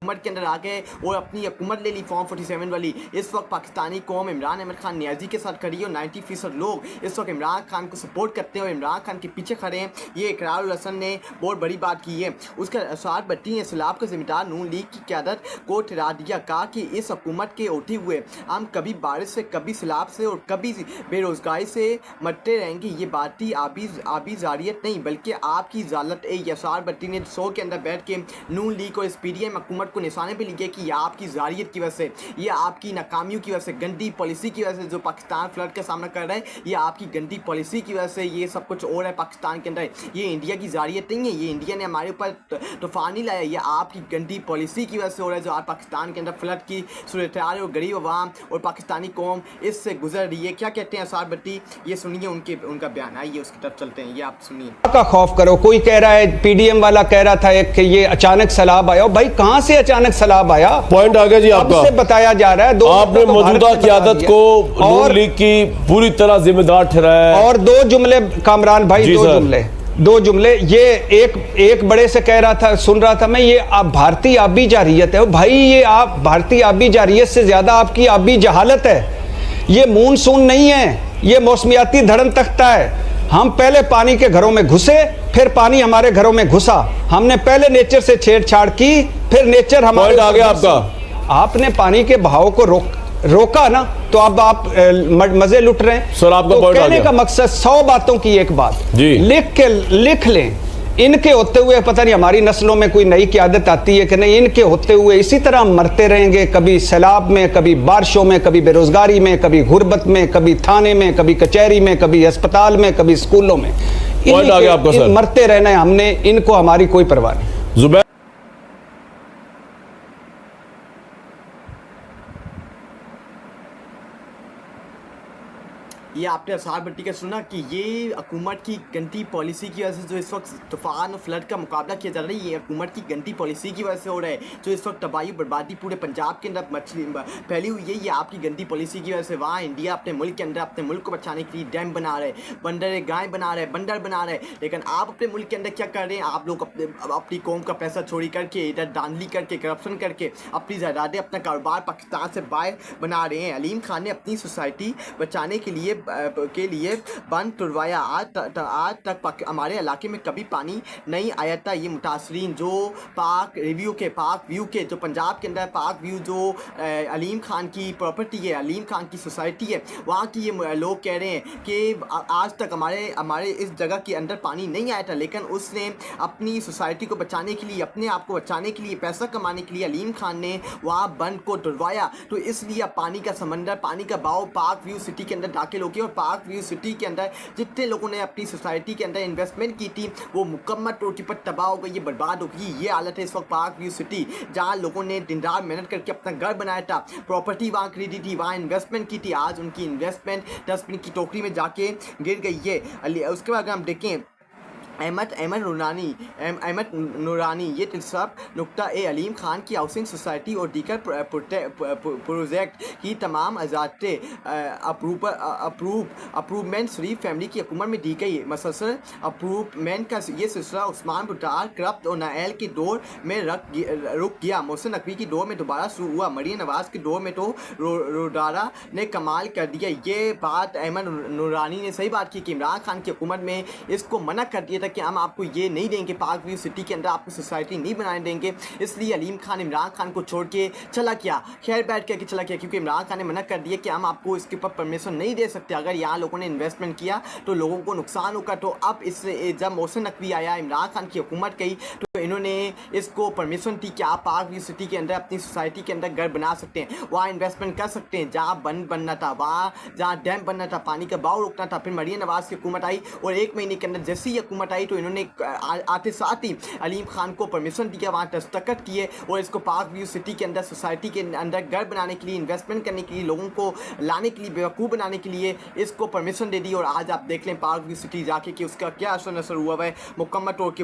हुकूमत के अंदर आ गए और अपनी हुकूमत ले ली फॉर्म 47 वाली। इस वक्त पाकिस्तानी कौम इमरान अहमद खान नियाजी के साथ खड़ी है और 90% लोग इस वक्त इमरान खान को सपोर्ट करते हैं और इमरान खान के पीछे खड़े हैं। ये इकरारुल हसन ने बहुत बड़ी बात की है। उसका असाद भट्टी ने सैलाब का जिम्मेदार नून लीग की क़यादत को ठहरा दिया। कहा कि इस हुकूमत के उठे हुए हम कभी बारिश से, कभी सैलाब से और कभी बेरोजगारी से मरते रहेंगे। ये बाती आबी जारियत नहीं बल्कि आपकी जालत है। असाद भट्टी ने 100 के अंदर बैठ के नून लीग और इस PDM हुकूमत को निशाने पर लिया कि यह आपकी जारियत की वजह से, ये आपकी नाकामियों की वजह से, गंदी पॉलिसी की वजह से जो पाकिस्तान फ्लड का सामना कर रहा है, ये आपकी गंदी पॉलिसी की वजह से ये सब कुछ और है पाकिस्तान के अंदर। ये इंडिया की जारियत नहीं है, ये इंडिया ने हमारे ऊपर तूफान नहीं लाया, ये आपकी गंदी पॉलिसी की वजह से हो रहा है जो आज पाकिस्तान के अंदर फ्लड की सूरत हाल है और गरीब अवाम और पाकिस्तानी कौम इससे गुजर रही है। क्या कहते हैं असाद भट्टी, ये सुनिए उनका बयान। आइए उसकी तरफ चलते हैं, ये आप सुनिए। का खौफ करो, कोई कह रहा है, PDM वाला कह रहा था कि ये अचानक सैलाब आया। भाई कहां से अचानक सैलाब आया? पॉइंट आ गया जी आपका। आपसे बताया जा रहा है आपने मौजूदा क़यादत को नून लीग की पूरी तरह जिम्मेदार ठहराया। और दो जुमले कामरान भाई, दो जुमले ये एक बड़े से कह रहा था, सुन रहा था मैं, ये आप भारतीय आबी जारियत है। भाई ये आप भारतीय आबी जारियत से ज्यादा आपकी आबी जहालत है। ये मानसून नहीं है, ये मौसमियाती धड़न तख्ता है। हम पहले पानी के घरों में घुसे, फिर पानी हमारे घरों में घुसा। हमने पहले नेचर से छेड़छाड़ की, फिर नेचर हमारे आ गया आपका। आपने पानी के बहाव को रोका ना, तो अब आप मजे लुट रहे हैं। सर आपका तो कहने का मकसद 100 बातों की एक बात लिख लें। इनके होते हुए पता नहीं हमारी नस्लों में कोई नई क़यादत आती है कि नहीं, इनके होते हुए इसी तरह मरते रहेंगे, कभी सैलाब में, कभी बारिशों में, कभी बेरोजगारी में, कभी गुर्बत में, कभी थाने में, कभी कचहरी में, कभी अस्पताल में, कभी स्कूलों में। मरते रहना है हमने, इनको हमारी कोई परवाह नहीं। ये आपने असाद भट्टी का सुना कि ये हुकूमत की गंदी पॉलिसी की वजह से जो इस वक्त तूफान और फ्लड का मुकाबला किया जा रहा है, ये हुकूमत की गंदी पॉलिसी की वजह से हो रहा है। जो इस वक्त तबाही बर्बादी पूरे पंजाब के अंदर मछली फैली हुई है, ये आपकी गंदी पॉलिसी की वजह से। वहाँ इंडिया अपने मुल्क के अंदर अपने मुल्क को बचाने के लिए डैम बना रहे, बंदर गाय बना रहे, बंदर बना रहे, लेकिन आप अपने मुल्क के अंदर क्या कर रहे हैं? आप लोग अपनी कौम का पैसा चोरी करके, इधर धांधली करके, करप्शन करके अपनी जायदादें, अपना कारोबार पाकिस्तान से बाहर बना रहे हैं। अलीम खान ने अपनी सोसाइटी बचाने के लिए बंद तुड़वाया। आज तक हमारे इलाके में कभी पानी नहीं आया था। ये मुतासरीन जो पाक व्यू के जो पंजाब के अंदर पाक व्यू जो अलीम खान की प्रॉपर्टी है, अलीम खान की सोसाइटी है, वहाँ की ये लोग कह रहे हैं कि आज तक हमारे इस जगह के अंदर पानी नहीं आया था, लेकिन उसने अपनी सोसाइटी को बचाने के लिए, अपने आप को बचाने के लिए, पैसा कमाने के लिए अलीम खान ने वहाँ बंद को तुड़वाया। तो इसलिए पानी का समंदर, पानी का बहाव पाक व्यू सिटी के अंदर दाखिल हो गया और पाक व्यू सिटी के अंदर जितने लोगों ने अपनी सोसाइटी के अंदर इन्वेस्टमेंट की थी वो मुकम्मल तौर पर तबाह हो गई, ये बर्बाद हो गई। ये हालत है इस वक्त पाक व्यू सिटी, जहाँ लोगों ने दिन रात मेहनत करके अपना घर बनाया था, प्रॉपर्टी वहाँ खरीदी थी, वहाँ इन्वेस्टमेंट की थी। आज उनकी इन्वेस्टमेंट डस्टबिन की टोकरी में जाके गिर गई है। उसके बाद हम देखें अहमद नूरानी ये तिलसब नुक्ता अलीम खान की हाउसिंग सोसाइटी और दीगर प्रोजेक्ट की तमाम इजाज़तें अप्रूवमेंट शरीफ फैमिली की हुकूमत में दी गई। मसलसल अप्रूवमेंट का ये सिलसिला उस्मान बुटार करप्ट और नायल के दौर में रुक गया। मोहसिन नकवी की दौर में दोबारा शुरू हुआ। मरियम नवाज़ के दौर में तो रोडारा ने कमाल कर दिया। ये बात अहमद नूरानी ने सही बात की कि इमरान खान की हुकूमत में इसको मना कर दिया कि हम आपको ये नहीं देंगे, पाक व्यू सिटी के अंदर आपको सोसाइटी नहीं बनाने देंगे। इसलिए अलीम खान इमरान खान को छोड़ के चला गया, खैर बैठ करके चला गया, क्योंकि इमरान खान ने मना कर दिया कि हम आपको इसके ऊपर परमिशन नहीं दे सकते। अगर यहाँ लोगों ने इन्वेस्टमेंट किया तो लोगों को नुकसान होगा। तो अब इससे जब मोहसिन नकवी आया, इमरान खान की हुकूमत गई, तो इन्होंने इसको परमिशन दी कि आप पाक व्यू सिटी के अंदर अपनी सोसाइटी के अंदर घर बना सकते हैं, वहाँ इन्वेस्टमेंट कर सकते हैं। जहाँ बंद बनना था, वहाँ जहाँ डैम बनना था, पानी का बहाव रोकना था। फिर मरियम नवाज़ की हुकूमत आई और 1 महीने के अंदर जैसी ही हुकूमत आई तो इन्होंने आते साथ ही अलीम खान को परमिशन दिया, वहाँ दस्तखत किए और इसको पाक व्यू सिटी के अंदर सोसाइटी के अंदर घर बनाने के लिए, इन्वेस्टमेंट करने के लिए, लोगों को लाने के लिए, बेवकूफ़ बनाने के लिए इसको परमिशन दे दी। और आज आप देख लें पाक व्यू सिटी जाके कि उसका क्या असर नसर हुआ है। मुकम्मल तौर के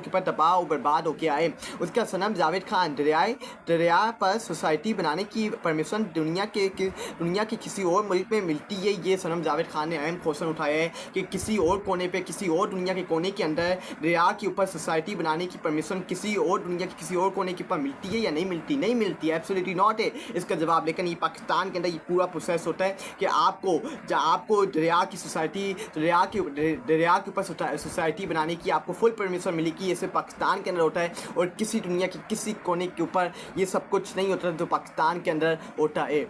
ऊपर तबाह और बर्बाद होके आए। उसका सनम जावेद खान दरिया पर सोसाइटी बनाने की परमिशन दुनिया के किसी और मुल्क में मिलती है। ये सनम जावेद खान ने अहम क्वेश्चन उठाया है कि किसी और कोने पे, किसी और दुनिया दुनिया के कोने के अंदर दरिया के ऊपर सोसाइटी बनाने की परमिशन किसी और दुनिया के किसी और कोने के ऊपर मिलती है या नहीं मिलती? नहीं मिलती है, एब्सोल्युटली नॉट है इसका जवाब। लेकिन ये पाकिस्तान के अंदर ये पूरा प्रोसेस होता है कि आपको दरिया की सोसाइटी, दरिया के ऊपर सोसाइटी बनाने की आपको फुल परमिशन मिलेगी। ये सिर्फ पाकिस्तान के अंदर होता है और किसी दुनिया के किसी कोने के ऊपर ये सब कुछ नहीं होता जो पाकिस्तान के अंदर होता है।